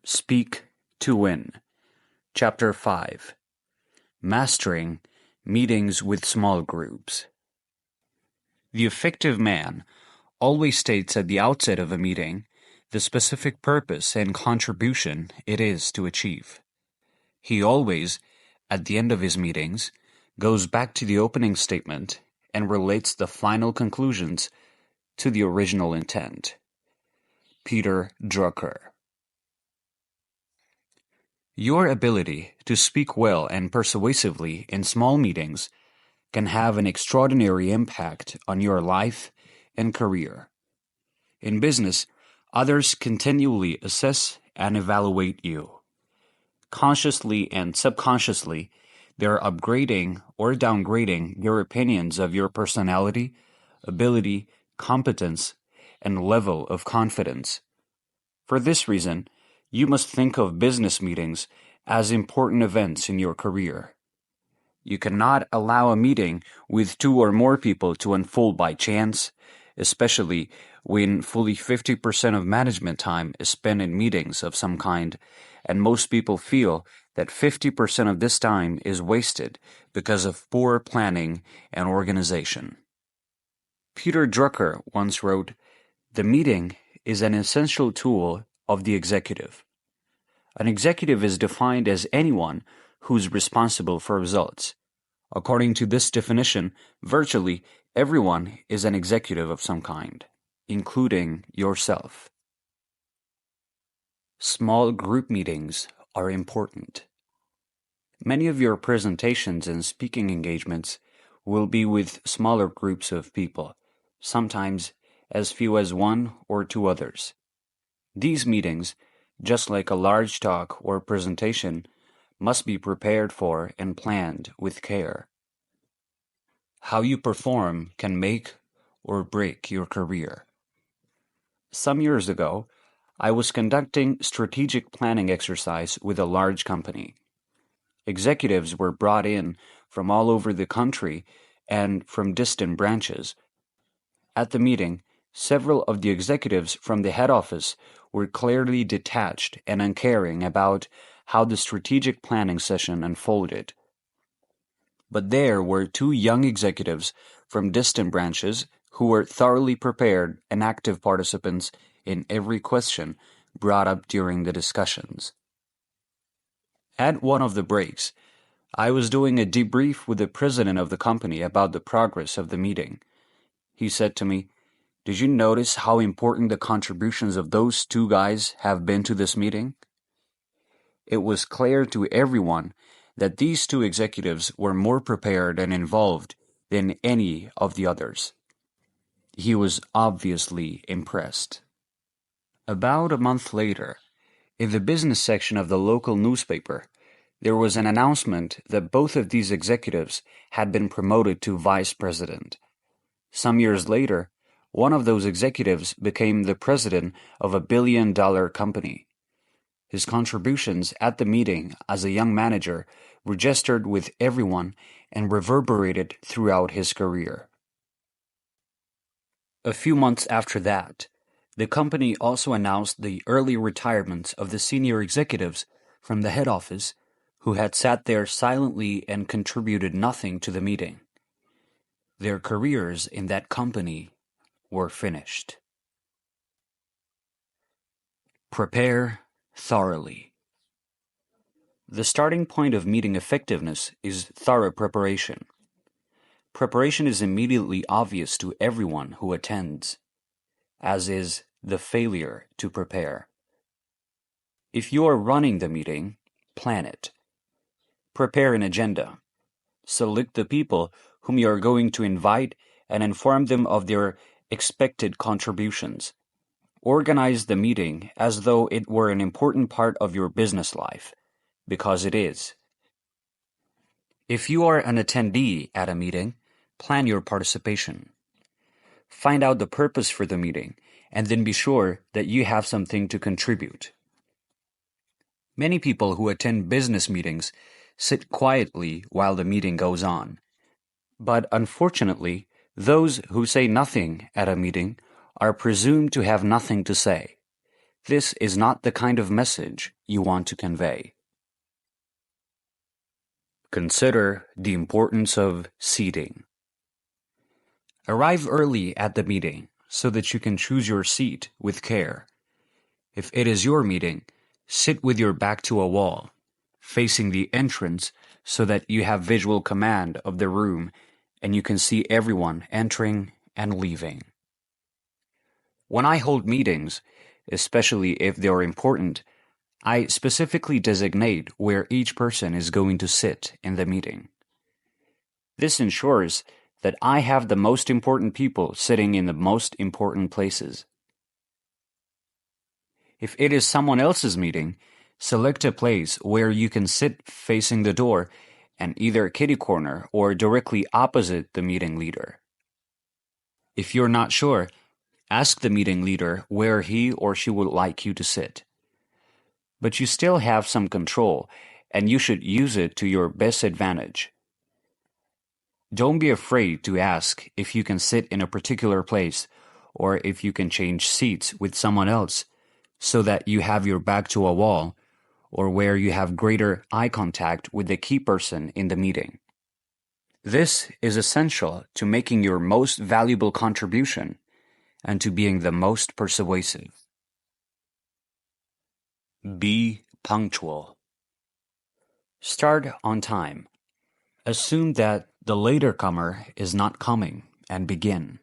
Speak to Win. Chapter 5. Mastering Meetings with Small Groups. The effective man always states at the outset of a meeting the specific purpose and contribution it is to achieve. He always, at the end of his meetings, goes back to the opening statement and relates the final conclusions to the original intent. Peter Drucker. Your ability to speak well and persuasively in small meetings can have an extraordinary impact on your life and career. In business, others continually assess and evaluate you. Consciously and subconsciously, they're upgrading or downgrading your opinions of your personality, ability, competence, and level of confidence. For this reason, you must think of business meetings as important events in your career. You cannot allow a meeting with 2 or more people to unfold by chance, especially when fully 50% of management time is spent in meetings of some kind, and most people feel that 50% of this time is wasted because of poor planning and organization. Peter Drucker once wrote, "The meeting is an essential tool of the executive." An executive is defined as anyone who's responsible for results. According to this definition, virtually everyone is an executive of some kind, including yourself. Small group meetings are important. Many of your presentations and speaking engagements will be with smaller groups of people, sometimes as few as 1 or 2 others. These meetings, just like a large talk or presentation, must be prepared for and planned with care. How you perform can make or break your career. Some years ago, I was conducting strategic planning exercise with a large company. Executives were brought in from all over the country and from distant branches. At the meeting, several of the executives from the head office were clearly detached and uncaring about how the strategic planning session unfolded. But there were 2 young executives from distant branches who were thoroughly prepared and active participants in every question brought up during the discussions. At one of the breaks, I was doing a debrief with the president of the company about the progress of the meeting. He said to me, "Did you notice how important the contributions of those 2 guys have been to this meeting?" It was clear to everyone that these 2 executives were more prepared and involved than any of the others. He was obviously impressed. About a month later, in the business section of the local newspaper, there was an announcement that both of these executives had been promoted to vice president. Some years later, one of those executives became the president of a billion-dollar company. His contributions at the meeting as a young manager registered with everyone and reverberated throughout his career. A few months after that, the company also announced the early retirements of the senior executives from the head office who had sat there silently and contributed nothing to the meeting. Their careers in that company were finished. Prepare thoroughly. The starting point of meeting effectiveness is thorough preparation. Preparation is immediately obvious to everyone who attends, as is the failure to prepare. If you are running the meeting, plan it. Prepare an agenda. Select the people whom you are going to invite and inform them of their expected contributions. Organize the meeting as though it were an important part of your business life, because it is. If you are an attendee at a meeting, plan your participation. Find out the purpose for the meeting, and then be sure that you have something to contribute. Many people who attend business meetings sit quietly while the meeting goes on. But unfortunately, those who say nothing at a meeting are presumed to have nothing to say. This is not the kind of message you want to convey. Consider the importance of seating. Arrive early at the meeting so that you can choose your seat with care. If it is your meeting, sit with your back to a wall, facing the entrance so that you have visual command of the room and you can see everyone entering and leaving. When I hold meetings, especially if they are important, I specifically designate where each person is going to sit in the meeting. This ensures that I have the most important people sitting in the most important places. If it is someone else's meeting, select a place where you can sit facing the door and either kitty corner or directly opposite the meeting leader. If you're not sure, ask the meeting leader where he or she would like you to sit. But you still have some control, and you should use it to your best advantage. Don't be afraid to ask if you can sit in a particular place or if you can change seats with someone else so that you have your back to a wall or where you have greater eye contact with the key person in the meeting. This is essential to making your most valuable contribution and to being the most persuasive. Be punctual. Start on time. Assume that the later comer is not coming and begin.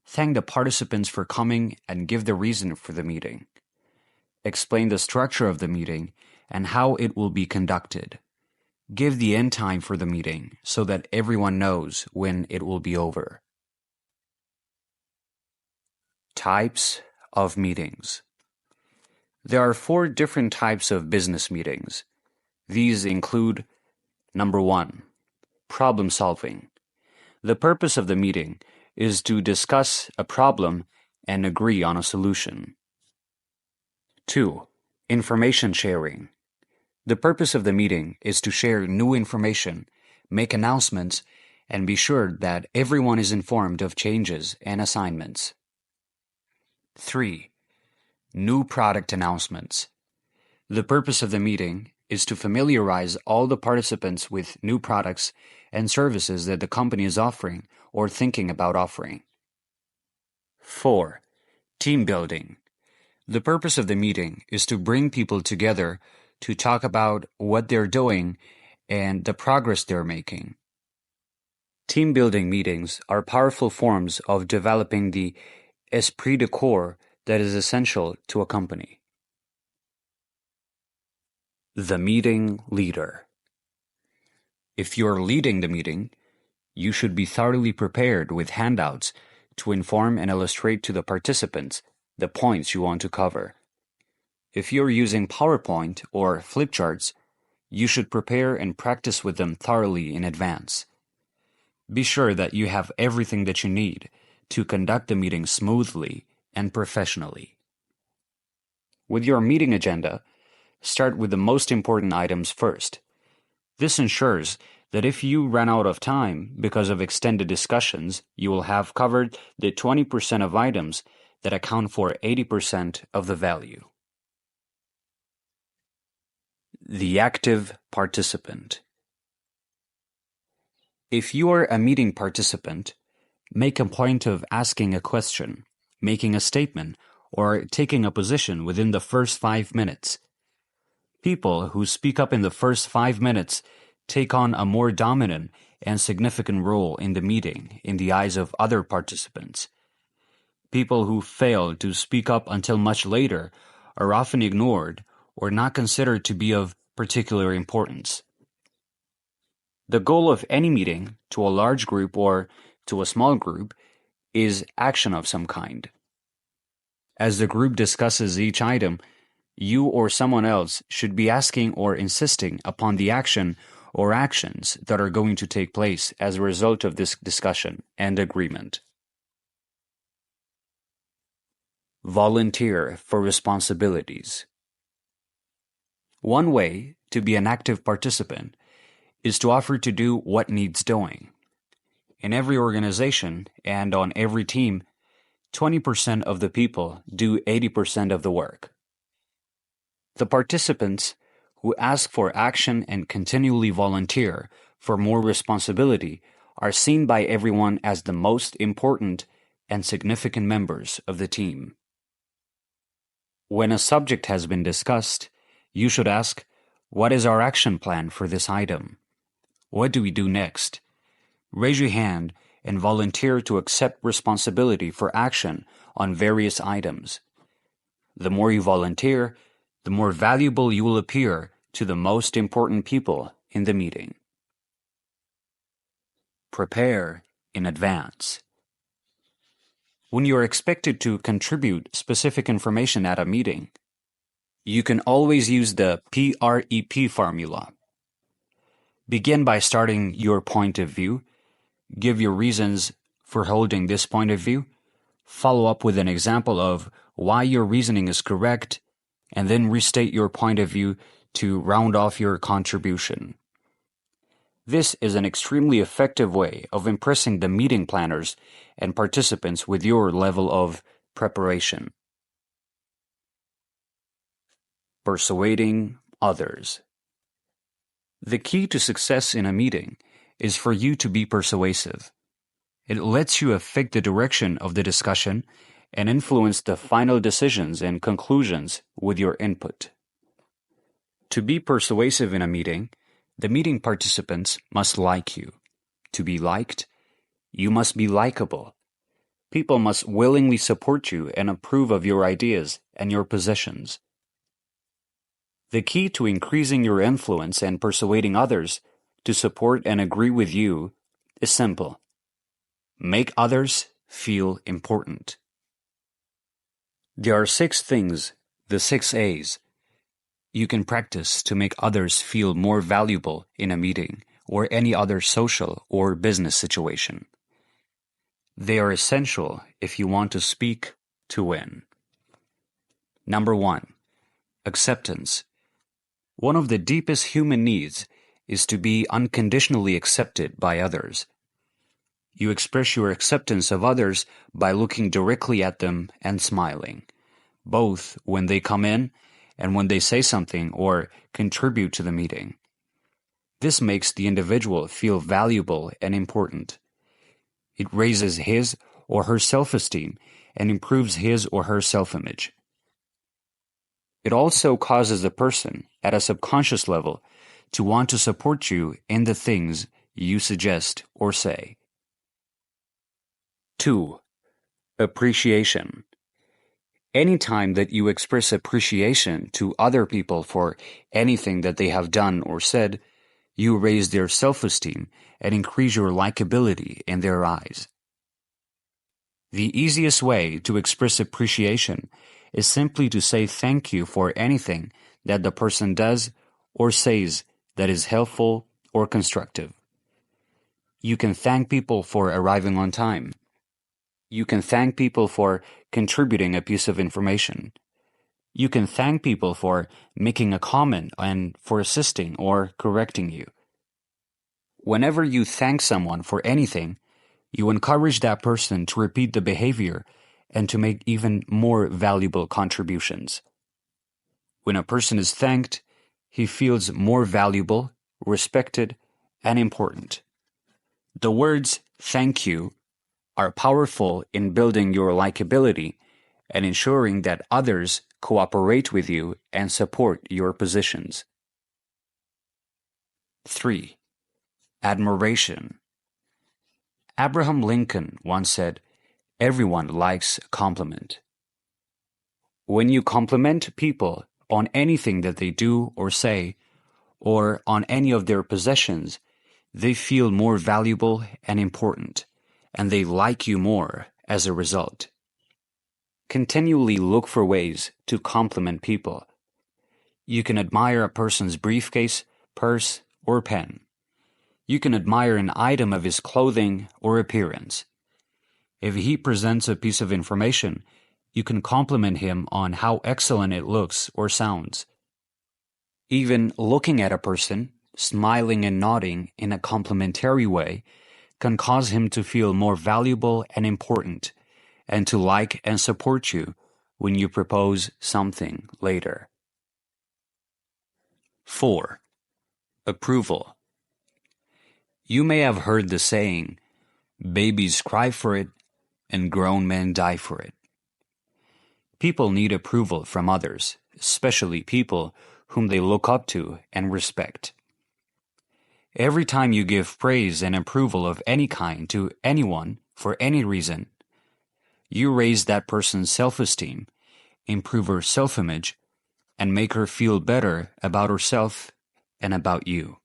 Thank the participants for coming and give the reason for the meeting. Explain the structure of the meeting and how it will be conducted. Give the end time for the meeting so that everyone knows when it will be over. Types of meetings. There are 4 different types of business meetings. These include: number 1, problem solving. The purpose of the meeting is to discuss a problem and agree on a solution. 2, information sharing. The purpose of the meeting is to share new information, make announcements, and be sure that everyone is informed of changes and assignments. 3, new product announcements. The purpose of the meeting is to familiarize all the participants with new products and services that the company is offering or thinking about offering. 4, team building. The purpose of the meeting is to bring people together to talk about what they're doing and the progress they're making. Team building meetings are powerful forms of developing the esprit de corps that is essential to a company. The meeting leader. If you're leading the meeting, you should be thoroughly prepared with handouts to inform and illustrate to the participants the points you want to cover. If you're using PowerPoint or flip charts, you should prepare and practice with them thoroughly in advance. Be sure that you have everything that you need to conduct the meeting smoothly and professionally. With your meeting agenda, start with the most important items first. This ensures that if you run out of time because of extended discussions, you will have covered the 20% of items that account for 80% of the value. The active participant. If you are a meeting participant, make a point of asking a question, making a statement, or taking a position within the first 5 minutes. People who speak up in the first 5 minutes take on a more dominant and significant role in the meeting in the eyes of other participants. People who fail to speak up until much later are often ignored or not considered to be of particular importance. The goal of any meeting, to a large group or to a small group, is action of some kind. As the group discusses each item, you or someone else should be asking or insisting upon the action or actions that are going to take place as a result of this discussion and agreement. Volunteer for responsibilities. One way to be an active participant is to offer to do what needs doing. In every organization and on every team, 20% of the people do 80% of the work. The participants who ask for action and continually volunteer for more responsibility are seen by everyone as the most important and significant members of the team. When a subject has been discussed, you should ask, "What is our action plan for this item? What do we do next?" Raise your hand and volunteer to accept responsibility for action on various items. The more you volunteer, the more valuable you will appear to the most important people in the meeting. Prepare in advance. When you are expected to contribute specific information at a meeting, you can always use the PREP formula. Begin by starting your point of view, give your reasons for holding this point of view, follow up with an example of why your reasoning is correct, and then restate your point of view to round off your contribution. This is an extremely effective way of impressing the meeting planners and participants with your level of preparation. Persuading others. The key to success in a meeting is for you to be persuasive. It lets you affect the direction of the discussion and influence the final decisions and conclusions with your input. To be persuasive in a meeting, the meeting participants must like you. To be liked, you must be likable. People must willingly support you and approve of your ideas and your positions. The key to increasing your influence and persuading others to support and agree with you is simple. Make others feel important. There are 6 things, the 6 A's, you can practice to make others feel more valuable in a meeting or any other social or business situation. They are essential if you want to speak to win. Number 1, acceptance. One of the deepest human needs is to be unconditionally accepted by others. You express your acceptance of others by looking directly at them and smiling, both when they come in and when they say something or contribute to the meeting. This makes the individual feel valuable and important. It raises his or her self-esteem and improves his or her self-image. It also causes the person, at a subconscious level, to want to support you in the things you suggest or say. 2. Appreciation. Anytime that you express appreciation to other people for anything that they have done or said, you raise their self-esteem and increase your likability in their eyes. The easiest way to express appreciation is simply to say thank you for anything that the person does or says that is helpful or constructive. You can thank people for arriving on time. You can thank people for contributing a piece of information. You can thank people for making a comment and for assisting or correcting you. Whenever you thank someone for anything, you encourage that person to repeat the behavior and to make even more valuable contributions. When a person is thanked, he feels more valuable, respected, and important. The words "thank you" are powerful in building your likability and ensuring that others cooperate with you and support your positions. 3. Admiration. Abraham Lincoln once said, "Everyone likes a compliment." When you compliment people on anything that they do or say, or on any of their possessions, they feel more valuable and important, and they like you more as a result. Continually look for ways to compliment people. You can admire a person's briefcase, purse, or pen. You can admire an item of his clothing or appearance. If he presents a piece of information, you can compliment him on how excellent it looks or sounds. Even looking at a person, smiling and nodding in a complimentary way, can cause him to feel more valuable and important, and to like and support you when you propose something later. 4. Approval. You may have heard the saying, "Babies cry for it, and grown men die for it." People need approval from others, especially people whom they look up to and respect. Every time you give praise and approval of any kind to anyone for any reason, you raise that person's self-esteem, improve her self-image, and make her feel better about herself and about you.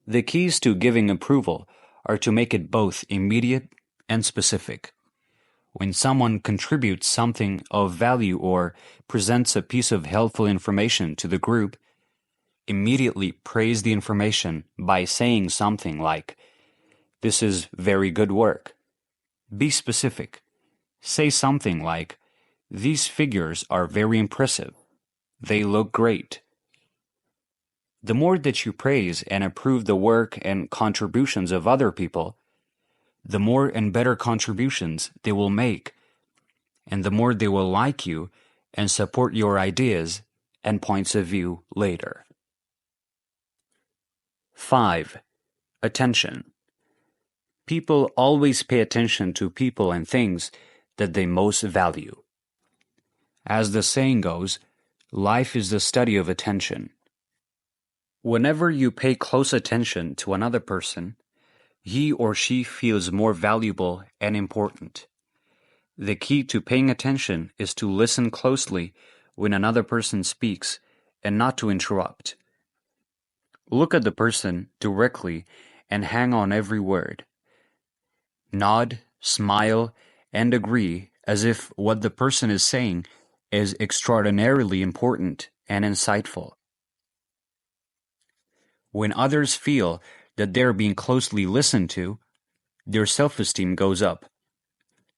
The keys to giving approval are to make it both immediate and specific. When someone contributes something of value or presents a piece of helpful information to the group, immediately praise the information by saying something like, "This is very good work." Be specific. Say something like, "These figures are very impressive. They look great." The more that you praise and approve the work and contributions of other people, the more and better contributions they will make, and the more they will like you and support your ideas and points of view later. 5. Attention. People always pay attention to people and things that they most value. As the saying goes, life is the study of attention. Whenever you pay close attention to another person, he or she feels more valuable and important. The key to paying attention is to listen closely when another person speaks and not to interrupt. Look at the person directly and hang on every word. Nod, smile, and agree as if what the person is saying is extraordinarily important and insightful. When others feel that they're being closely listened to, their self-esteem goes up.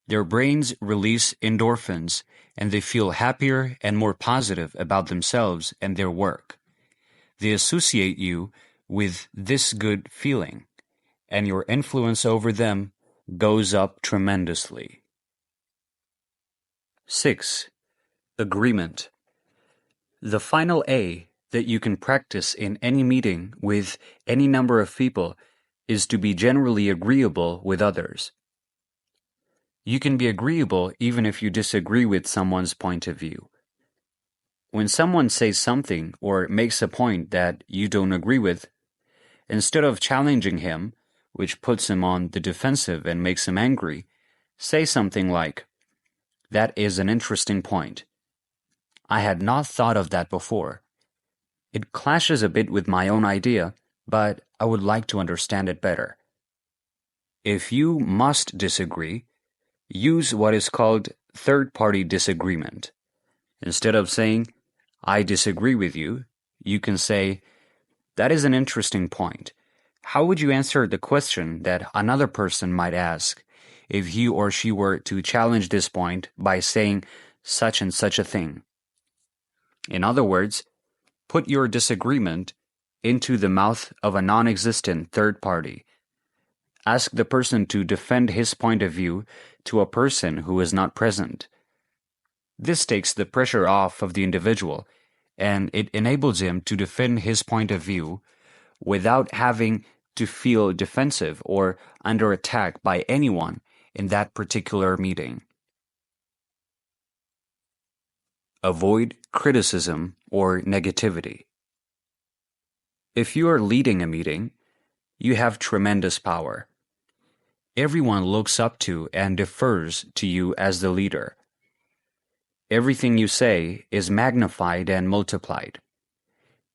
Their brains release endorphins, and they feel happier and more positive about themselves and their work. They associate you with this good feeling, and your influence over them goes up tremendously. 6. Agreement. The final A that you can practice in any meeting with any number of people is to be generally agreeable with others. You can be agreeable even if you disagree with someone's point of view. When someone says something or makes a point that you don't agree with, instead of challenging him, which puts him on the defensive and makes him angry, say something like, "That is an interesting point. I had not thought of that before. It clashes a bit with my own idea, but I would like to understand it better." If you must disagree, use what is called third-party disagreement. Instead of saying, "I disagree with you," you can say, "That is an interesting point. How would you answer the question that another person might ask if he or she were to challenge this point by saying such and such a thing?" In other words, put your disagreement into the mouth of a non-existent third party. Ask the person to defend his point of view to a person who is not present. This takes the pressure off of the individual, and it enables him to defend his point of view without having to feel defensive or under attack by anyone in that particular meeting. Avoid criticism or negativity. If you are leading a meeting, you have tremendous power. Everyone looks up to and defers to you as the leader. Everything you say is magnified and multiplied,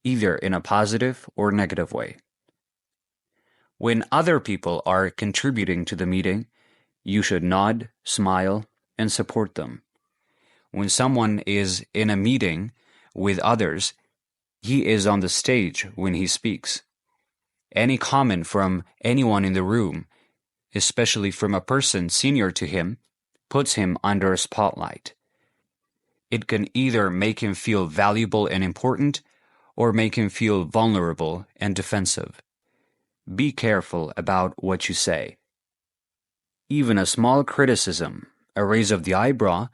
either in a positive or negative way. When other people are contributing to the meeting, you should nod, smile, and support them. When someone is in a meeting with others, he is on the stage when he speaks. Any comment from anyone in the room, especially from a person senior to him, puts him under a spotlight. It can either make him feel valuable and important, or make him feel vulnerable and defensive. Be careful about what you say. Even a small criticism, a raise of the eyebrow,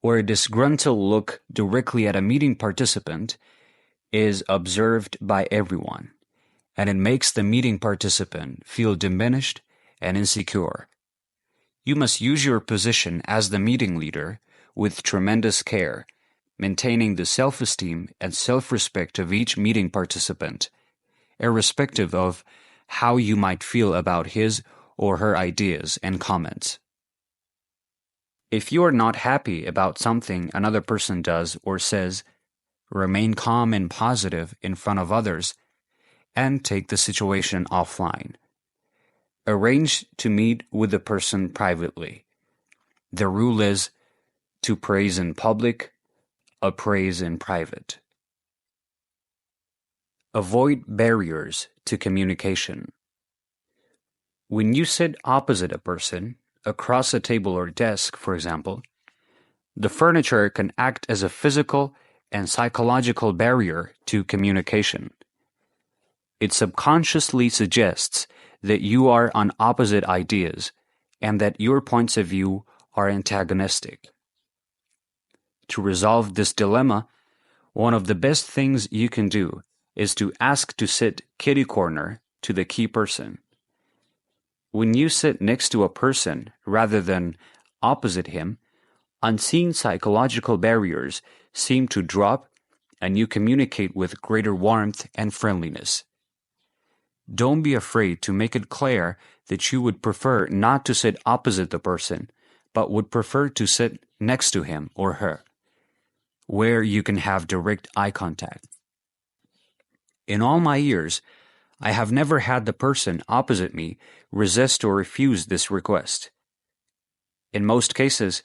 or a disgruntled look directly at a meeting participant is observed by everyone, and it makes the meeting participant feel diminished and insecure. You must use your position as the meeting leader with tremendous care, maintaining the self-esteem and self-respect of each meeting participant, irrespective of how you might feel about his or her ideas and comments. If you are not happy about something another person does or says, remain calm and positive in front of others and take the situation offline. Arrange to meet with the person privately. The rule is to praise in public, appraise in private. Avoid barriers to communication. When you sit opposite a person, across a table or desk, for example, the furniture can act as a physical and psychological barrier to communication. It subconsciously suggests that you are on opposite ideas and that your points of view are antagonistic. To resolve this dilemma, one of the best things you can do is to ask to sit kitty corner to the key person. When you sit next to a person rather than opposite him, unseen psychological barriers seem to drop and you communicate with greater warmth and friendliness. Don't be afraid to make it clear that you would prefer not to sit opposite the person, but would prefer to sit next to him or her, where you can have direct eye contact. In all my years, I have never had the person opposite me resist or refuse this request. In most cases,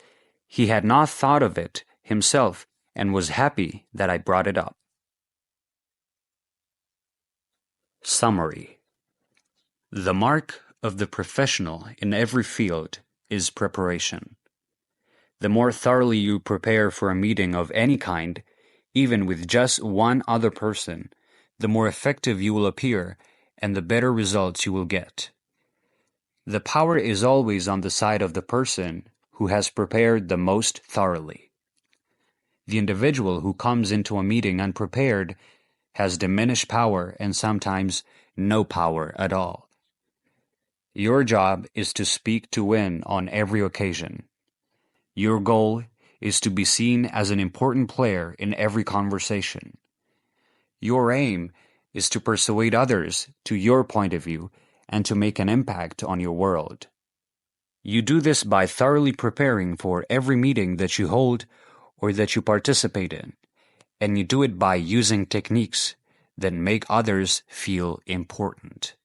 he had not thought of it himself and was happy that I brought it up. Summary. The mark of the professional in every field is preparation. The more thoroughly you prepare for a meeting of any kind, even with just one other person, the more effective you will appear and the better results you will get. The power is always on the side of the person who has prepared the most thoroughly. The individual who comes into a meeting unprepared has diminished power and sometimes no power at all. Your job is to speak to win on every occasion. Your goal is to be seen as an important player in every conversation. Your aim is to persuade others to your point of view and to make an impact on your world. You do this by thoroughly preparing for every meeting that you hold or that you participate in, and you do it by using techniques that make others feel important.